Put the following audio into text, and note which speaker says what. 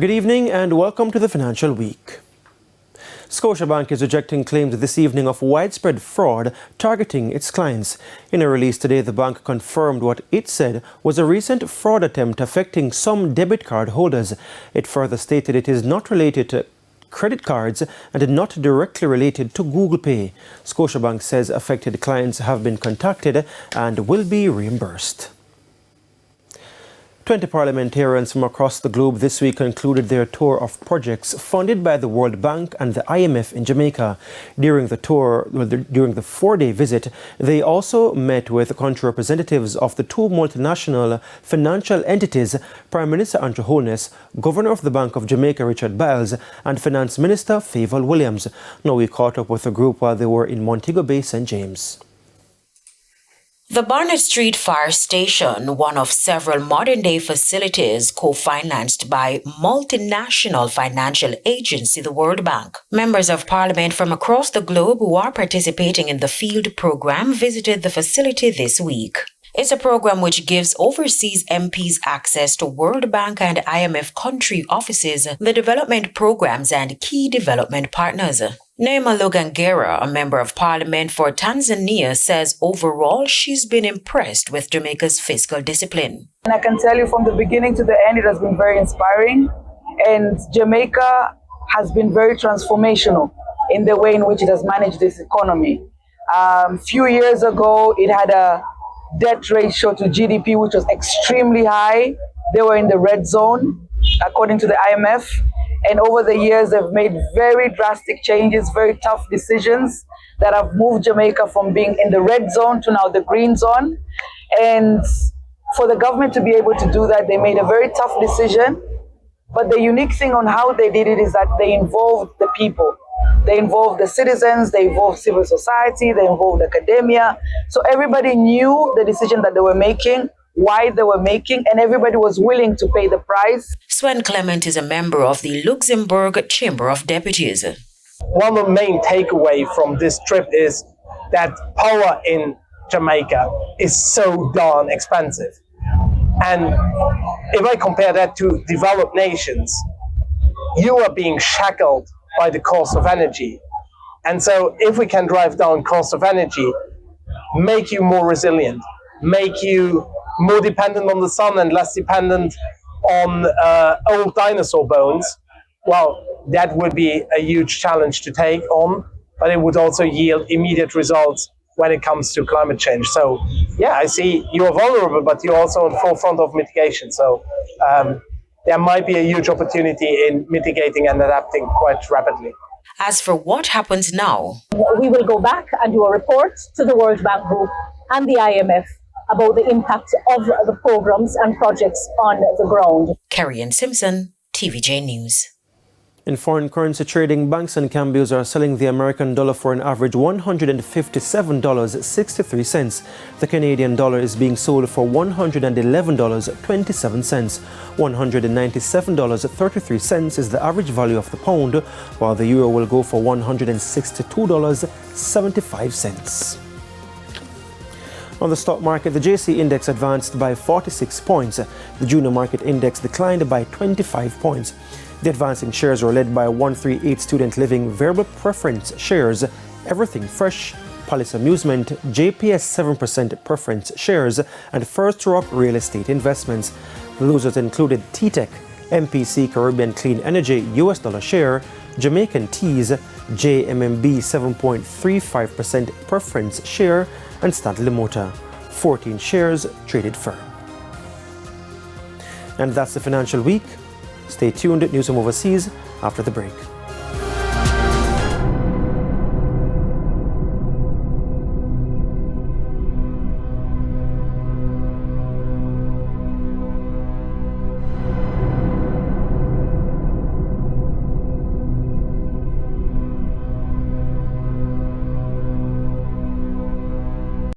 Speaker 1: Good evening and welcome to the Financial Week. Scotiabank is rejecting claims this evening of widespread fraud targeting its clients. In a release today, the bank confirmed what it said was a recent fraud attempt affecting some debit card holders. It further stated it is not related to credit cards and not directly related to Google Pay. Scotiabank says affected clients have been contacted and will be reimbursed. 20 parliamentarians from across the globe this week concluded their tour of projects funded by the World Bank and the IMF in Jamaica. During the 4-day visit, they also met with country representatives of the two multinational financial entities, Prime Minister Andrew Holness, Governor of the Bank of Jamaica Richard Biles, and Finance Minister Favour Williams. Now we caught up with the group while they were in Montego Bay, St. James.
Speaker 2: The Barnett Street Fire Station, one of several modern-day facilities co-financed by multinational financial agency, the World Bank. Members of Parliament from across the globe who are participating in the field program visited the facility this week. It's a program which gives overseas MPs access to World Bank and IMF country offices, the development programs and key development partners. Neema Lugangera, a member of Parliament for Tanzania, says overall she's been impressed with Jamaica's fiscal discipline.
Speaker 3: And I can tell you from the beginning to the end, it has been very inspiring. And Jamaica has been very transformational in the way in which it has managed this economy. Few years ago, it had a debt ratio to GDP, which was extremely high. They were in the red zone, according to the IMF. And over the years, they've made very drastic changes, very tough decisions that have moved Jamaica from being in the red zone to now the green zone. And for the government to be able to do that, they made a very tough decision. But the unique thing on how they did it is that they involved the people. They involved the citizens, they involved civil society, they involved academia. So everybody knew the decision that they were making, why they were making, and everybody was willing to pay the price.
Speaker 2: Swen Clement is a member of the Luxembourg Chamber of Deputies.
Speaker 4: One of the main takeaways from this trip is that power in Jamaica is so darn expensive. And if I compare that to developed nations, you are being shackled by the cost of energy. And so if we can drive down cost of energy, make you more resilient, make you more dependent on the sun and less dependent on old dinosaur bones, well, that would be a huge challenge to take on, but it would also yield immediate results when it comes to climate change. So, yeah, I see you're vulnerable, but you're also on the forefront of mitigation. So there might be a huge opportunity in mitigating and adapting quite rapidly.
Speaker 2: As for what happens now,
Speaker 5: we will go back and do a report to the World Bank Group and the IMF about the impact of the programs and projects on the ground.
Speaker 2: Carrie-Ann Simpson, TVJ News.
Speaker 1: In foreign currency trading, banks and cambios are selling the American dollar for an average $157.63. The Canadian dollar is being sold for $111.27. $197.33 is the average value of the pound, while the euro will go for $162.75. On the stock market, the JC index advanced by 46 points. The junior market index declined by 25 points. The advancing shares were led by 138 Student Living Variable Preference shares, Everything Fresh, Palace Amusement, JPS 7% Preference shares, and First Rock Real Estate Investments. The losers included T-Tech, MPC Caribbean Clean Energy US dollar share, Jamaican Teas, JMMB 7.35% Preference share, and Stanley Motor. 14 shares traded firm. And that's the Financial Week. Stay tuned at News from Overseas after the break.